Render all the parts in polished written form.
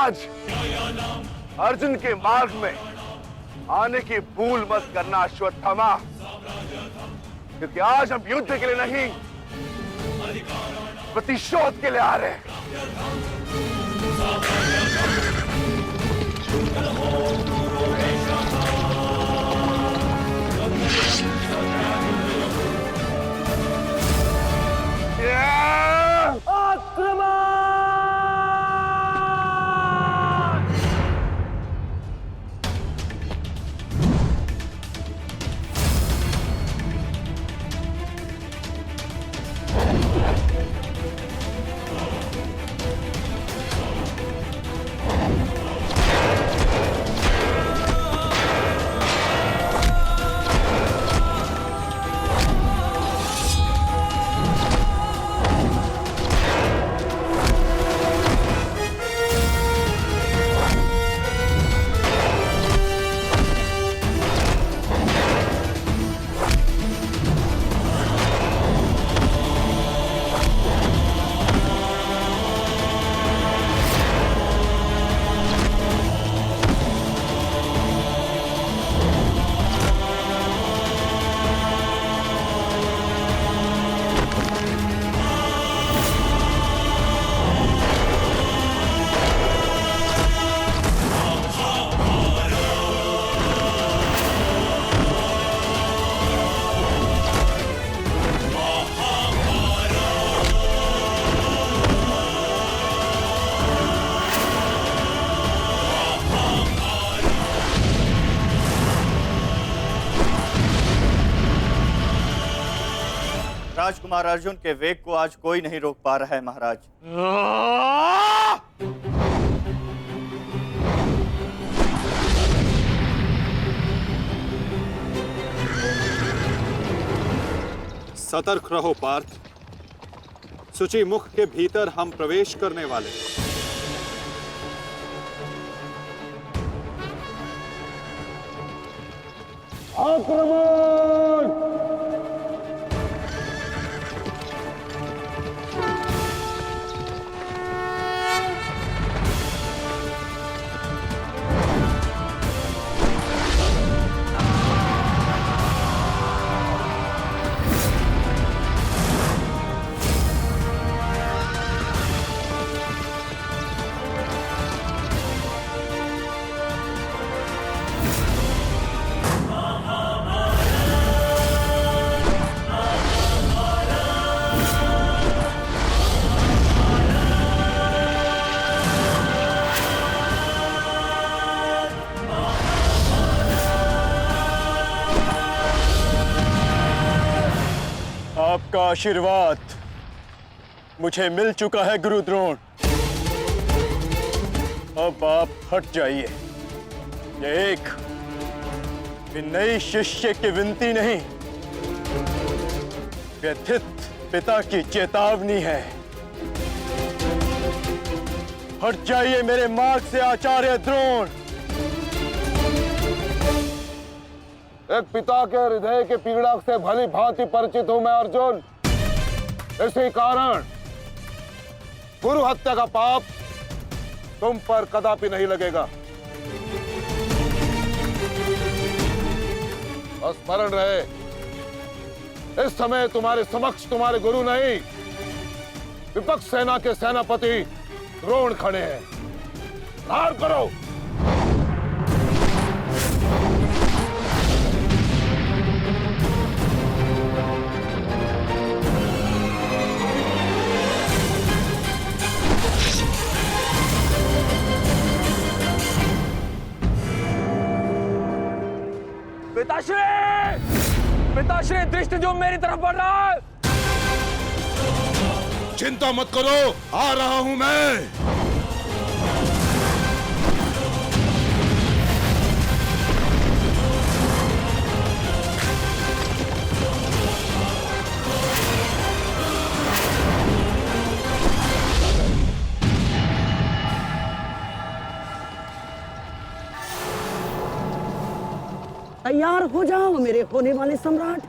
आज अर्जुन के मार्ग में आने की भूल मत करना अश्वत्थामा, क्योंकि आज हम युद्ध के लिए नहीं, प्रतिशोध के लिए आ रहे हैं। राजकुमार अर्जुन के वेग को आज कोई नहीं रोक पा रहा है महाराज। सतर्क रहो पार्थ, सूची मुख के भीतर हम प्रवेश करने वाले। आक्रमण! आपका आशीर्वाद मुझे मिल चुका है गुरु द्रोण। अब आप हट जाइए। ये एक विनयी शिष्य की विनती नहीं, व्यथित पिता की चेतावनी है। हट जाइए मेरे मार्ग से आचार्य द्रोण। एक पिता के हृदय के पीड़ा से भली भांति परिचित हूं मैं अर्जुन। इसी कारण गुरु हत्या का पाप तुम पर कदापि नहीं लगेगा। स्मरण रहे, इस समय तुम्हारे समक्ष तुम्हारे गुरु नहीं, विपक्ष सेना के सेनापति द्रोण खड़े हैं। धार करो। पिताश्री दृष्टि जो मेरी तरफ बढ़ रहा है। चिंता मत करो, आ रहा हूं मैं। तैयार हो जाओ मेरे होने वाले सम्राट।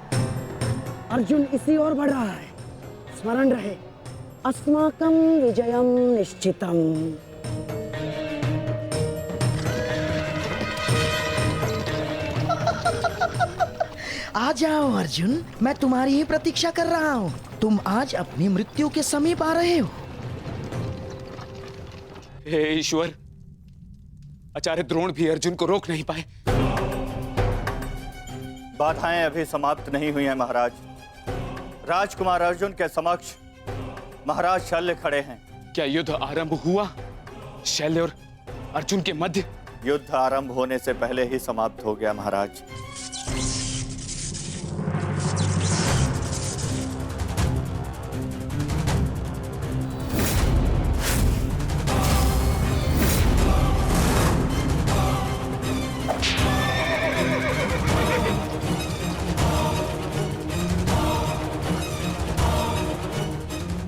अर्जुन इसी ओर बढ़ रहा है। स्मरण रहे, अस्माकं विजयम निश्चितम। आ जाओ अर्जुन, मैं तुम्हारी ही प्रतीक्षा कर रहा हूँ। तुम आज अपनी मृत्यु के समीप आ रहे हो। हे ईश्वर, आचार्य द्रोण भी अर्जुन को रोक नहीं पाए। बाधाएं अभी समाप्त नहीं हुई हैं महाराज। राजकुमार अर्जुन के समक्ष महाराज शल्य खड़े हैं। क्या युद्ध आरंभ हुआ शल्य और अर्जुन के मध्य? युद्ध आरंभ होने से पहले ही समाप्त हो गया महाराज।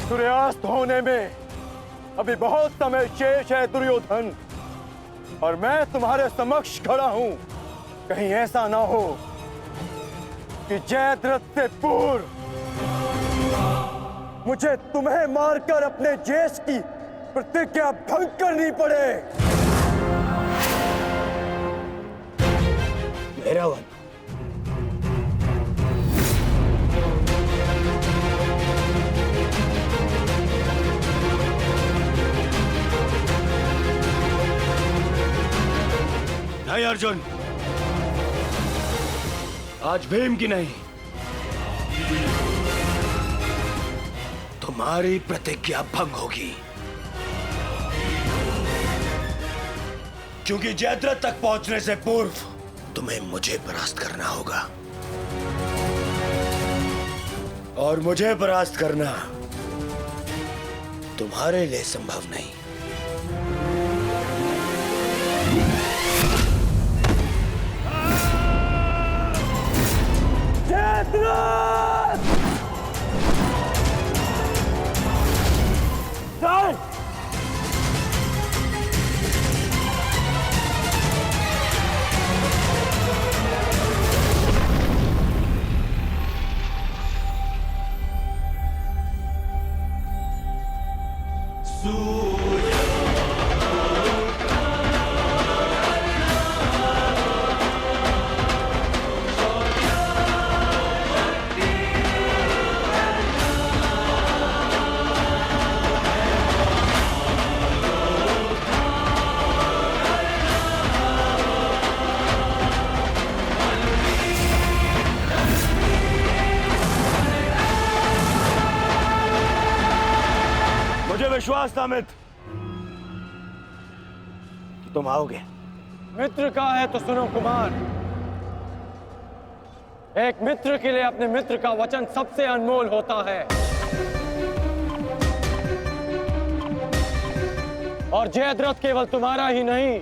सूर्यास्त होने में अभी बहुत समय शेष है दुर्योधन, और मैं तुम्हारे समक्ष खड़ा हूं। कहीं ऐसा ना हो कि जयद्रथ से पूर्व मुझे तुम्हें मारकर अपने जेश की प्रतिज्ञा भंग करनी पड़े। मेरा वन नहीं अर्जुन, आज भीम की नहीं, तुम्हारी प्रतिज्ञा भंग होगी, क्योंकि जयद्रथ तक पहुंचने से पूर्व तुम्हें मुझे परास्त करना होगा, और मुझे परास्त करना तुम्हारे लिए संभव नहीं। विश्वास था मित्र कि तुम आओगे। मित्र का है तो सुनो कुमार, एक मित्र के लिए अपने मित्र का वचन सबसे अनमोल होता है, और जयद्रथ केवल तुम्हारा ही नहीं,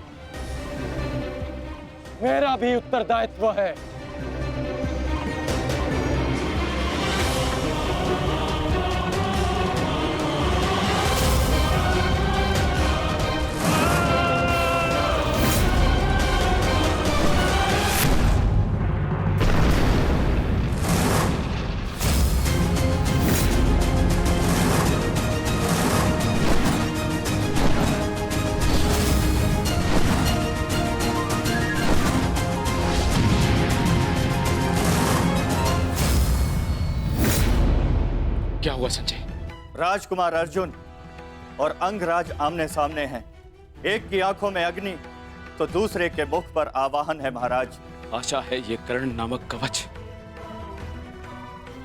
मेरा भी उत्तरदायित्व है। क्या हुआ संजय? राजकुमार अर्जुन और अंगराज आमने सामने हैं। एक की आंखों में अग्नि तो दूसरे के मुख पर आवाहन है महाराज। आशा है ये कर्ण नामक कवच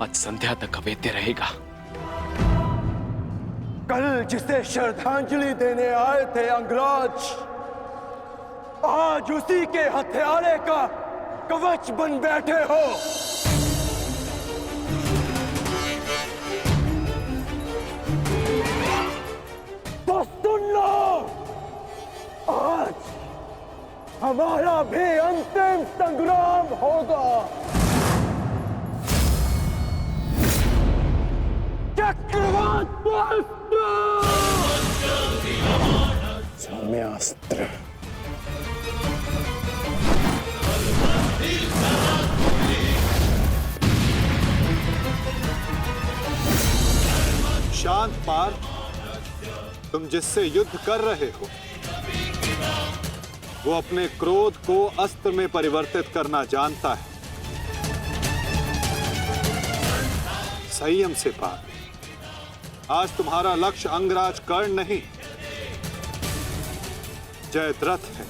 आज संध्या तक अवेद्य रहेगा। कल जिसे श्रद्धांजलि देने आए थे अंगराज, आज उसी के हत्यारे का कवच बन बैठे हो। तो सुन लो, आज हमारा भी अंतिम संग्राम होगा। चक्रवात सौम्यास्त्र। शांत पार्थ, तुम जिससे युद्ध कर रहे हो वो अपने क्रोध को अस्त्र में परिवर्तित करना जानता है। संयम से पार। आज तुम्हारा लक्ष्य अंगराज कर्ण नहीं, जयद्रथ है।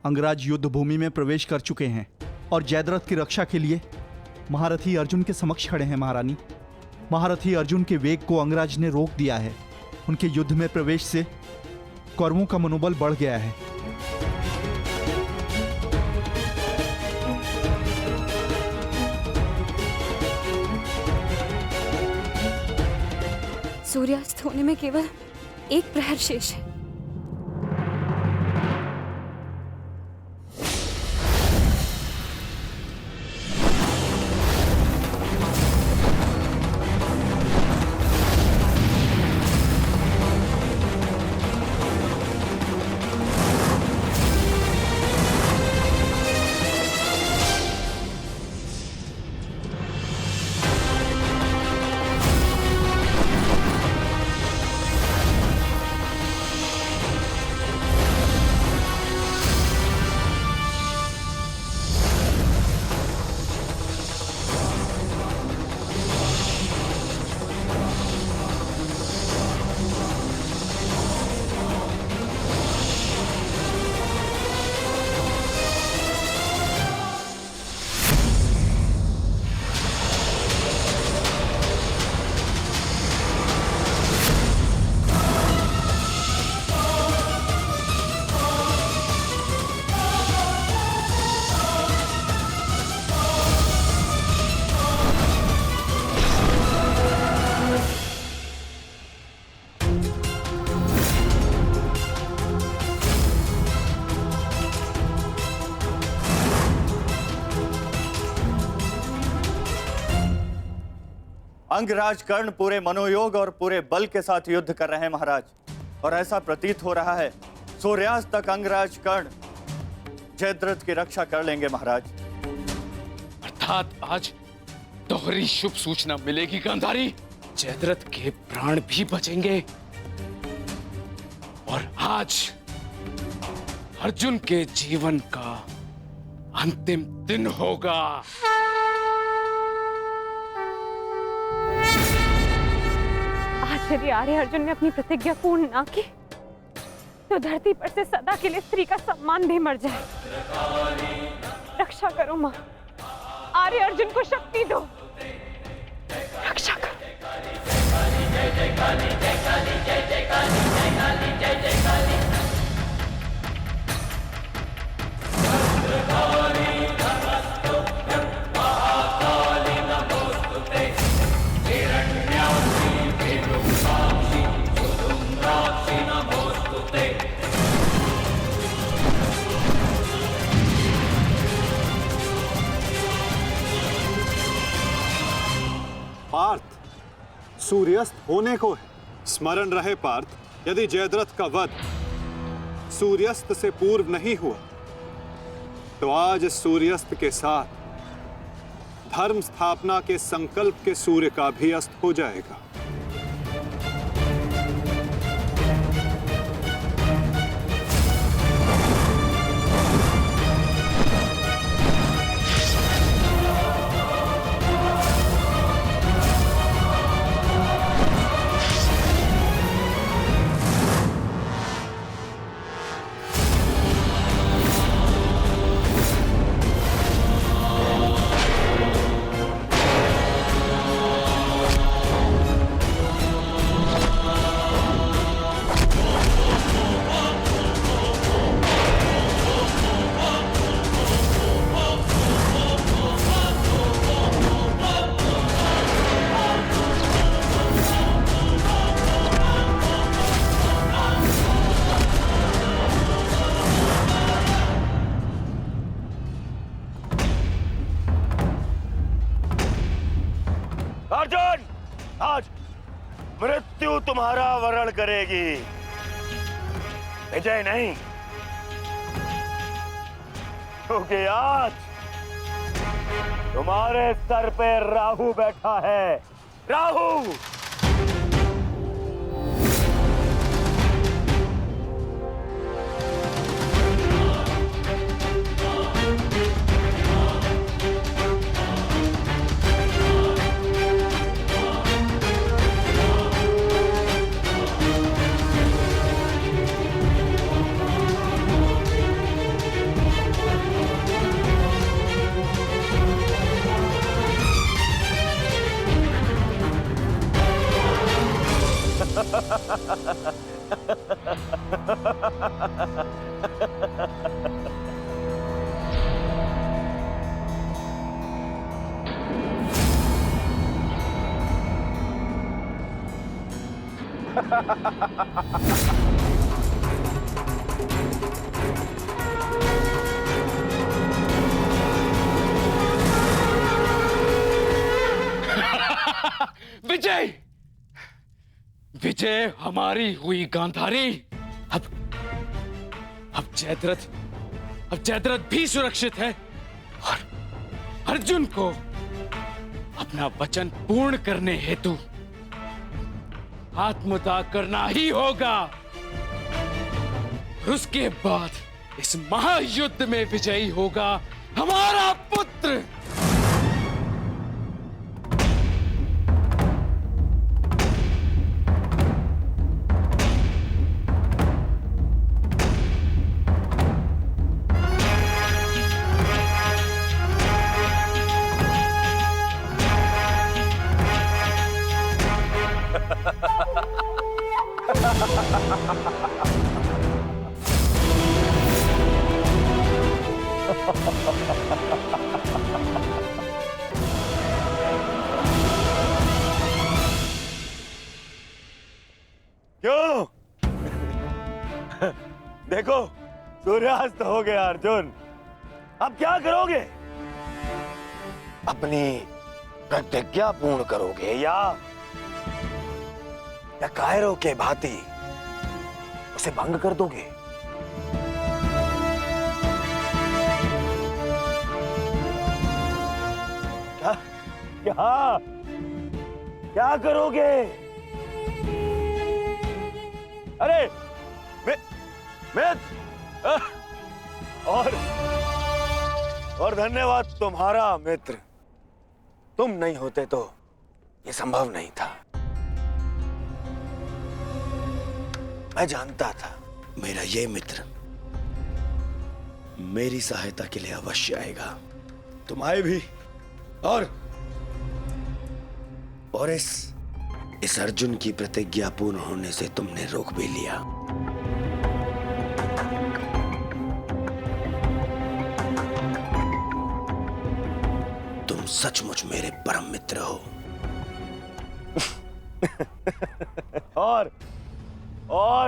अंगराज युद्ध भूमि में प्रवेश कर चुके हैं और जयद्रथ की रक्षा के लिए महारथी अर्जुन के समक्ष खड़े हैं। महारानी, महारथी अर्जुन के वेग को अंगराज ने रोक दिया है। उनके युद्ध में प्रवेश से कौरवों का मनोबल बढ़ गया है। सूर्यास्त होने में केवल एक प्रहर शेष है। अंगराज कर्ण पूरे मनोयोग और पूरे बल के साथ युद्ध कर रहे हैं महाराज, और ऐसा प्रतीत हो रहा है सूर्यास्त तक अंगराज कर्ण जयद्रथ की रक्षा कर लेंगे महाराज। अर्थात आज दोहरी शुभ सूचना मिलेगी गांधारी। जयद्रथ के प्राण भी बचेंगे और आज अर्जुन के जीवन का अंतिम दिन होगा। आज यदि आर्य अर्जुन ने अपनी प्रतिज्ञा पूर्ण ना की तो धरती पर से सदा के लिए स्त्री का सम्मान भी मर जाए। रक्षा करो मां, आर्य अर्जुन को शक्ति दो, रक्षा करो। पार्थ, सूर्यास्त होने को है। स्मरण रहे पार्थ, यदि जयद्रथ का वध सूर्यास्त से पूर्व नहीं हुआ तो आज सूर्यास्त के साथ धर्म स्थापना के संकल्प के सूर्य का भी अस्त हो जाएगा। अर्जुन, आज मृत्यु तुम्हारा वरण करेगी, विजय नहीं। क्योंकि आज तुम्हारे सर पे राहु बैठा है। राहु विजय, विजय हमारी हुई गांधारी। अब जयद्रथ भी सुरक्षित है और अर्जुन को अपना वचन पूर्ण करने हेतु आत्मदाह करना ही होगा। और उसके बाद इस महायुद्ध में विजयी होगा हमारा पुत्र। क्यों? देखो, सूर्यास्त हो गया अर्जुन। अब क्या करोगे? अपनी प्रतिज्ञा पूर्ण करोगे या कायरों के भांति उसे भंग कर दोगे? क्या क्या करोगे? अरे मित्र, और धन्यवाद तुम्हारा मित्र। तुम नहीं होते तो ये संभव नहीं था। मैं जानता था मेरा ये मित्र मेरी सहायता के लिए अवश्य आएगा। तुम आए भी और इस अर्जुन की प्रतिज्ञा पूर्ण होने से तुमने रोक भी लिया। तुम सचमुच मेरे परम मित्र हो। और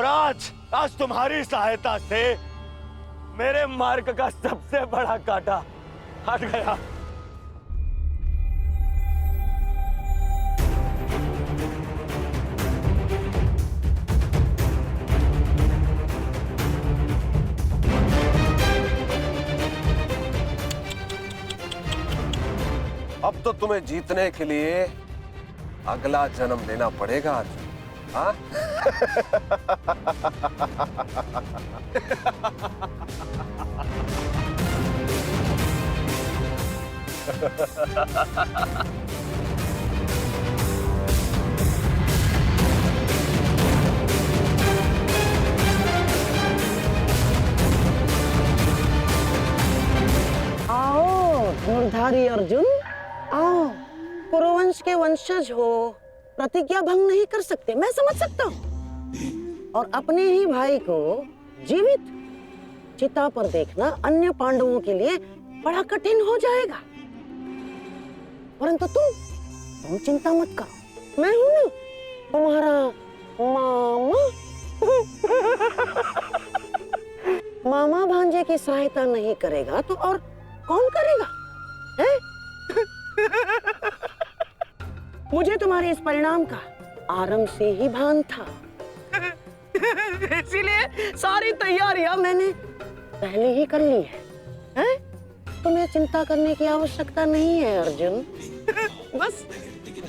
आज तुम्हारी सहायता से मेरे मार्ग का सबसे बड़ा कांटा हट गया। अब तो तुम्हें जीतने के लिए अगला जन्म लेना पड़ेगा अर्जुन। हाँ? आओ धनुर्धारी अर्जुन, आओ। कुरुवंश के वंशज हो, प्रतिज्ञा भंग नहीं कर सकते, मैं समझ सकता हूँ। और अपने ही भाई को जीवित चिता पर देखना अन्य पांडवों के लिए बड़ा कठिन हो जाएगा। परंतु तुम चिंता मत करो, मैं हूं ना तुम्हारा मामा। मामा भांजे की सहायता नहीं करेगा तो और कौन करेगा? है? मुझे तुम्हारे इस परिणाम का आरंभ से ही भान था। इसीलिए सारी तैयारियां मैंने पहले ही कर ली है? तुम्हें चिंता करने की आवश्यकता नहीं है अर्जुन। बस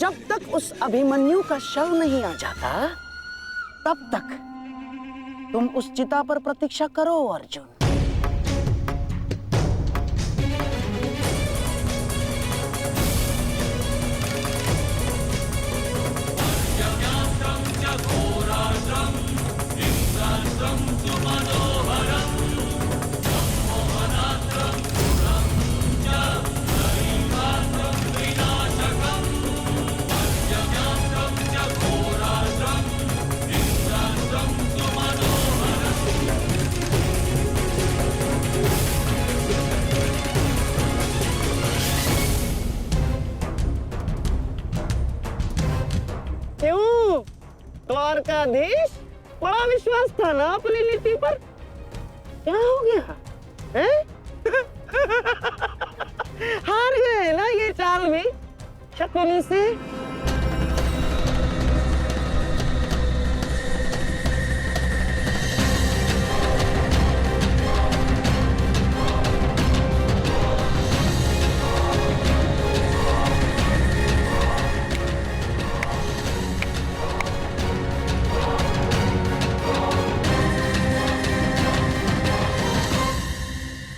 जब तक उस अभिमन्यु का शव नहीं आ जाता तब तक तुम उस चिता पर प्रतीक्षा करो अर्जुन। न्यायाधीश, बड़ा विश्वास था ना अपनी नीति पर। क्या हो गया हैं? हार गए ना ये चाल भी शकुनी से।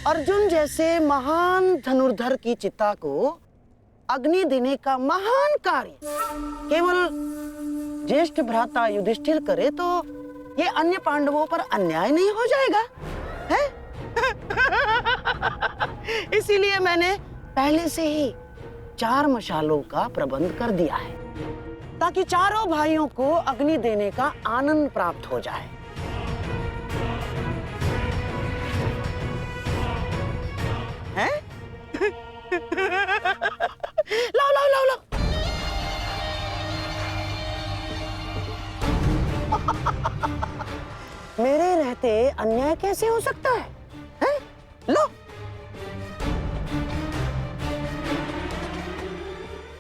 अर्जुन जैसे महान धनुर्धर की चिता को अग्नि देने का महान कार्य केवल ज्येष्ठ भ्राता युधिष्ठिर करे तो ये अन्य पांडवों पर अन्याय नहीं हो जाएगा है? इसीलिए मैंने पहले से ही 4 मशालों का प्रबंध कर दिया है ताकि चारों भाइयों को अग्नि देने का आनंद प्राप्त हो जाए। हैं? लाओ लाओ लाओ लाओ। मेरे रहते अन्याय कैसे हो सकता है? हैं? लो।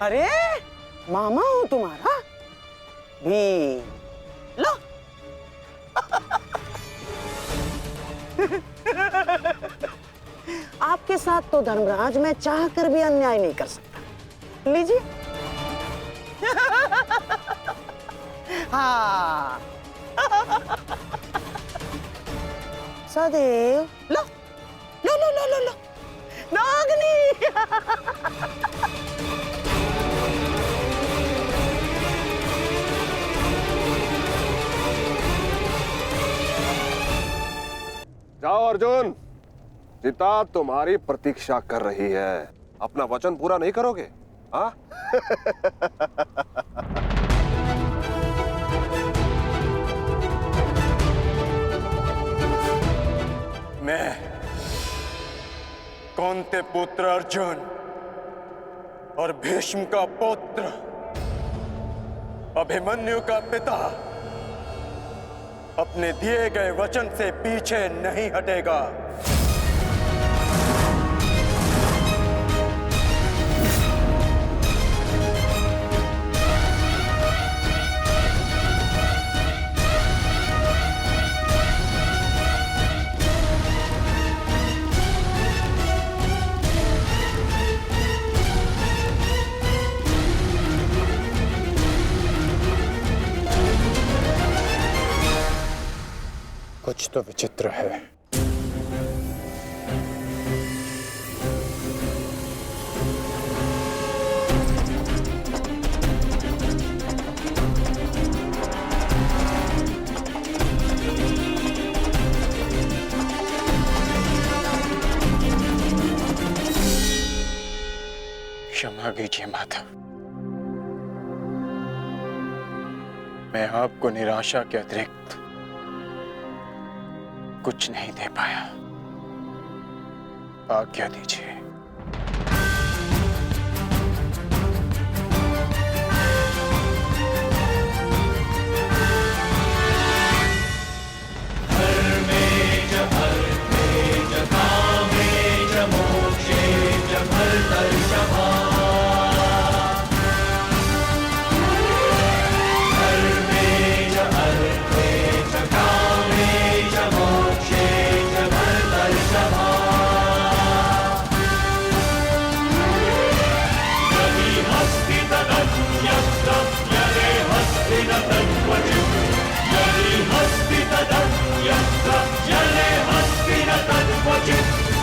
अरे मामा हूं तुम्हारा भी। लो। आपके साथ तो धर्मराज मैं चाह कर भी अन्याय नहीं कर सकता। लीजिए। हाँ। सदैव लो लो लो लो लो लो नागनी। जाओ अर्जुन, चिता तुम्हारी प्रतीक्षा कर रही है। अपना वचन पूरा नहीं करोगे? हाँ? मैं कौंते पुत्र अर्जुन और भीष्म का पुत्र अभिमन्यु का पिता अपने दिए गए वचन से पीछे नहीं हटेगा। कुछ तो विचित्र है। क्षमा कीजिए माता, मैं आपको निराशा के अतिरिक्त कुछ नहीं दे पाया। आज्ञा दीजिए। Jale hasti na tadvajit